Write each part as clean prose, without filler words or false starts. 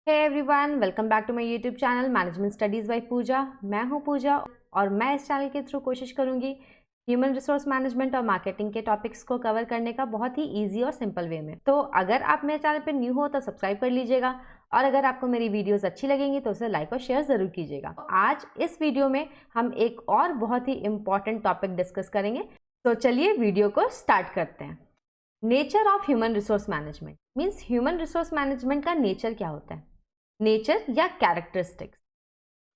Hey everyone, welcome back to my YouTube channel management studies by Pooja. मैं हूं पूजा और मैं इस चैनल के थ्रू कोशिश करूंगी ह्यूमन रिसोर्स मैनेजमेंट और मार्केटिंग के टॉपिक्स को कवर करने का बहुत ही इजी और सिंपल वे में। तो अगर आप मेरे चैनल पर न्यू हो तो सब्सक्राइब कर लीजिएगा और अगर आपको मेरी वीडियोस अच्छी लगेंगी तो उसे लाइक और शेयर ज़रूर कीजिएगा। आज इस वीडियो में हम एक और बहुत ही इंपॉर्टेंट टॉपिक डिस्कस करेंगे। तो चलिए वीडियो को स्टार्ट करते हैं। Nature of human resource management means human resource management का नेचर क्या होता है, नेचर या कैरेक्टरिस्टिक्स।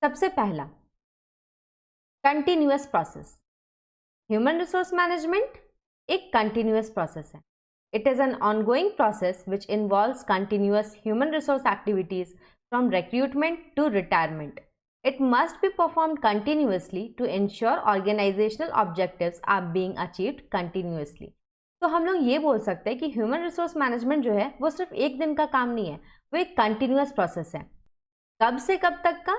सबसे पहला, continuous process. Human resource management एक कंटिन्यूअस प्रोसेस है। It is an ongoing process which involves continuous human resource activities from recruitment to retirement. It must be performed continuously to ensure organizational objectives are being achieved continuously. तो हम लोग ये बोल सकते हैं कि ह्यूमन रिसोर्स मैनेजमेंट जो है वो सिर्फ एक दिन का काम नहीं है, वो एक कंटिन्यूअस प्रोसेस है। कब से कब तक का?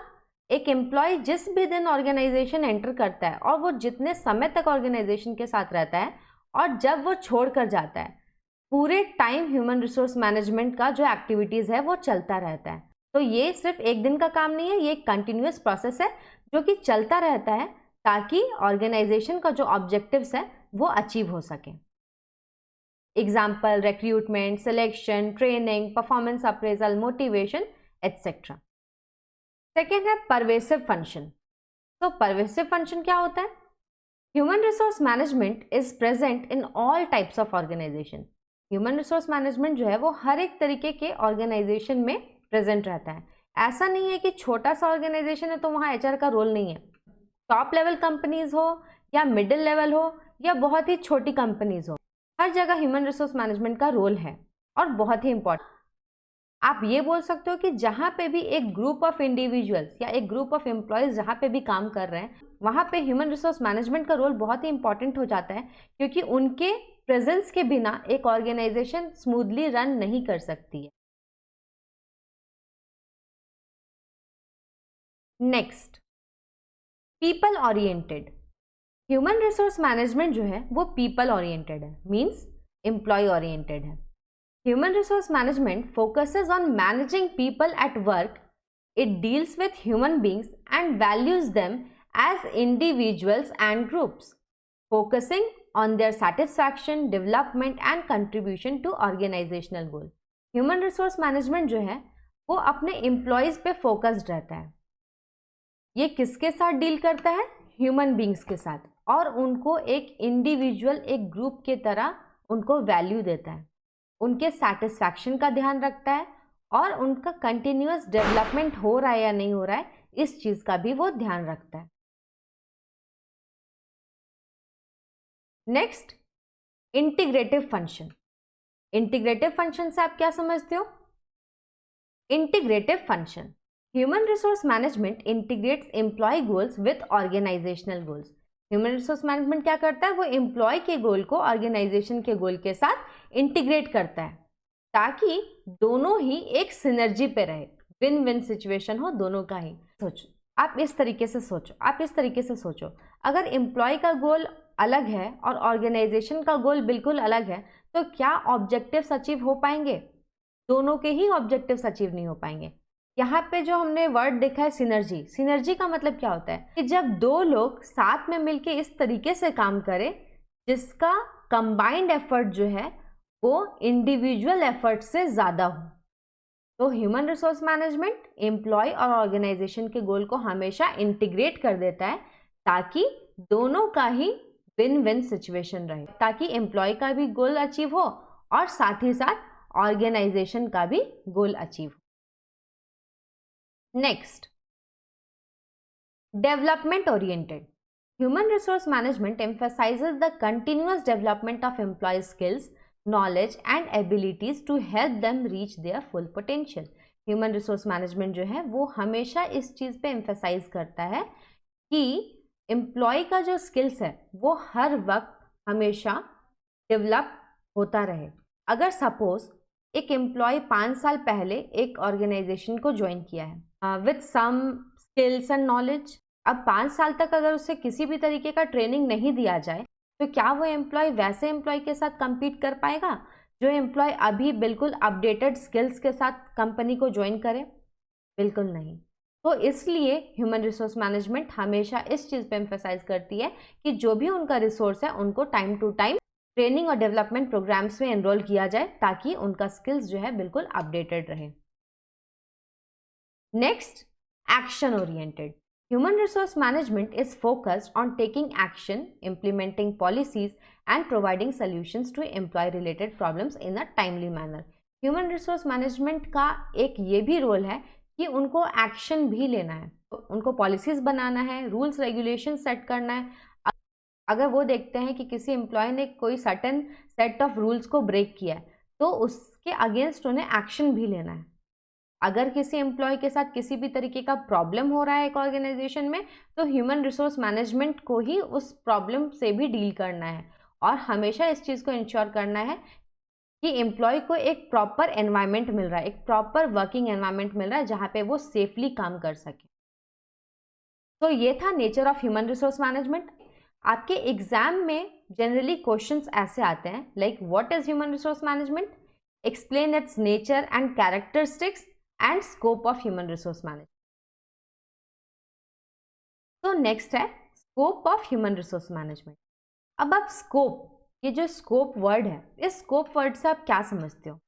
एक एम्प्लॉय जिस भी दिन ऑर्गेनाइजेशन एंटर करता है और वो जितने समय तक ऑर्गेनाइजेशन के साथ रहता है और जब वो छोड़ कर जाता है, पूरे टाइम ह्यूमन रिसोर्स मैनेजमेंट का जो एक्टिविटीज़ है वो चलता रहता है। तो ये सिर्फ एक दिन का काम नहीं है, ये एक कंटिन्यूअस प्रोसेस है जो कि चलता रहता है ताकि ऑर्गेनाइजेशन का जो ऑब्जेक्टिव्स है वो अचीव हो सके। Example, recruitment, selection, training, performance appraisal, motivation etcetera. Second है परवेसिव फंक्शन। तो परवेसिव फंक्शन क्या होता है? Human resource management is present in all types of organisation. Human resource management जो है वो हर एक तरीके के ऑर्गेनाइजेशन में प्रेजेंट रहता है। ऐसा नहीं है कि छोटा सा ऑर्गेनाइजेशन है तो वहाँ एचआर का रोल नहीं है। टॉप लेवल कंपनीज हो या मिडिल लेवल हो या बहुत ही छोटी कंपनीज हो, हर जगह ह्यूमन रिसोर्स मैनेजमेंट का रोल है और बहुत ही इंपॉर्टेंट। आप ये बोल सकते हो कि जहाँ पे भी एक ग्रुप ऑफ इंडिविजुअल्स या एक ग्रुप ऑफ एम्प्लॉयज जहाँ पे भी काम कर रहे हैं वहाँ पे ह्यूमन रिसोर्स मैनेजमेंट का रोल बहुत ही इंपॉर्टेंट हो जाता है, क्योंकि उनके प्रेजेंस के बिना एक ऑर्गेनाइजेशन स्मूथली रन नहीं कर सकती है। Next, people oriented. Human resource management जो है वो पीपल ओरिएंटेड है, मीन्स एम्प्लॉय ओरिएंटेड है। Human resource management focuses on managing people at work. It deals with human beings and values them as individuals and groups, focusing on their satisfaction, development and contribution to organizational goal. Human resource management जो है वो अपने employees पे focused रहता है। ये किसके साथ डील करता है? ह्यूमन बींग्स के साथ, और उनको एक इंडिविजुअल, एक ग्रुप के तरह उनको वैल्यू देता है, उनके सेटिस्फैक्शन का ध्यान रखता है और उनका कंटिन्यूअस डेवलपमेंट हो रहा है या नहीं हो रहा है इस चीज का भी वो ध्यान रखता है। Next, integrative function. Integrative function से आप क्या समझते हो? Integrative function, human resource management integrates employ goals with organisational goals. Human resource management क्या करता है? वो एम्प्लॉय के गोल को ऑर्गेनाइजेशन के गोल के साथ इंटीग्रेट करता है ताकि दोनों ही एक सिनर्जी पे रहे, विन विन सिचुएशन हो दोनों का ही। सोचो, आप इस तरीके से सोचो, आप इस तरीके से सोचो, अगर एम्प्लॉय का गोल अलग है और ऑर्गेनाइजेशन का गोल बिल्कुल अलग है तो क्या ऑब्जेक्टिव्स अचीव हो पाएंगे? दोनों के ही ऑब्जेक्टिव्स अचीव नहीं हो पाएंगे। यहाँ पे जो हमने वर्ड देखा है सिनर्जी, सिनर्जी का मतलब क्या होता है कि जब दो लोग साथ में मिलके इस तरीके से काम करें जिसका कंबाइंड एफर्ट जो है वो इंडिविजुअल एफर्ट से ज़्यादा हो। तो ह्यूमन रिसोर्स मैनेजमेंट एम्प्लॉय और ऑर्गेनाइजेशन के गोल को हमेशा इंटीग्रेट कर देता है ताकि दोनों का ही विन विन सिचुएशन रहे, ताकि एम्प्लॉय का भी गोल अचीव हो और साथ ही साथ ऑर्गेनाइजेशन का भी गोल अचीव हो। Next, development oriented. Human resource management emphasizes the continuous development of employee skills, knowledge and abilities to help them reach their full potential. Human resource management जो है वो हमेशा इस चीज़ पे emphasize करता है कि एम्प्लॉय का जो स्किल्स है वो हर वक्त हमेशा डेवलप होता रहे। अगर सपोज एक एम्प्लॉय 5 साल पहले एक ऑर्गेनाइजेशन को ज्वाइन किया है with some skills and knowledge, अब 5 साल तक अगर उसे किसी भी तरीके का ट्रेनिंग नहीं दिया जाए तो क्या वो एम्प्लॉय वैसे एम्प्लॉय के साथ compete कर पाएगा? जो एम्प्लॉय अभी बिल्कुल अपडेटेड स्किल्स के साथ कंपनी को ज्वाइन करे? बिल्कुल नहीं। तो इसलिए ह्यूमन रिसोर्स मैनेजमेंट हमेशा इस चीज़ पे एम्फेसाइज करती है कि जो भी उनका रिसोर्स है उनको टाइम टू टाइम ट्रेनिंग और डेवलपमेंट प्रोग्राम्स में एनरोल किया जाए ताकि उनका स्किल्स जो है बिल्कुल अपडेटेड रहे। Next, action oriented. Human resource management is focused on taking action, implementing policies, and providing solutions to employee related problems in a timely manner. Human resource management का एक ये भी रोल है कि उनको एक्शन भी लेना है, उनको पॉलिसीज बनाना है, रूल्स रेगुलेशन सेट करना है। अगर वो देखते हैं कि किसी एम्प्लॉय ने कोई सर्टेन सेट ऑफ रूल्स को ब्रेक किया है तो उसके अगेंस्ट उन्हें एक्शन भी लेना है। अगर किसी एम्प्लॉय के साथ किसी भी तरीके का प्रॉब्लम हो रहा है एक ऑर्गेनाइजेशन में तो ह्यूमन रिसोर्स मैनेजमेंट को ही उस प्रॉब्लम से भी डील करना है और हमेशा इस चीज़ को इंश्योर करना है कि एम्प्लॉय को एक प्रॉपर एनवायरनमेंट मिल रहा है, एक प्रॉपर वर्किंग एनवायरनमेंट मिल रहा है जहाँ पे वो सेफली काम कर सके। तो ये था nature of human resource management. आपके एग्जाम में जनरली क्वेश्चंस ऐसे आते हैं like what is human resource management, explain it's nature and characteristics and scope of human resource management. तो नेक्स्ट है scope of human resource management. अब आप scope, ये जो स्कोप वर्ड है, इस स्कोप वर्ड से आप क्या समझते हो?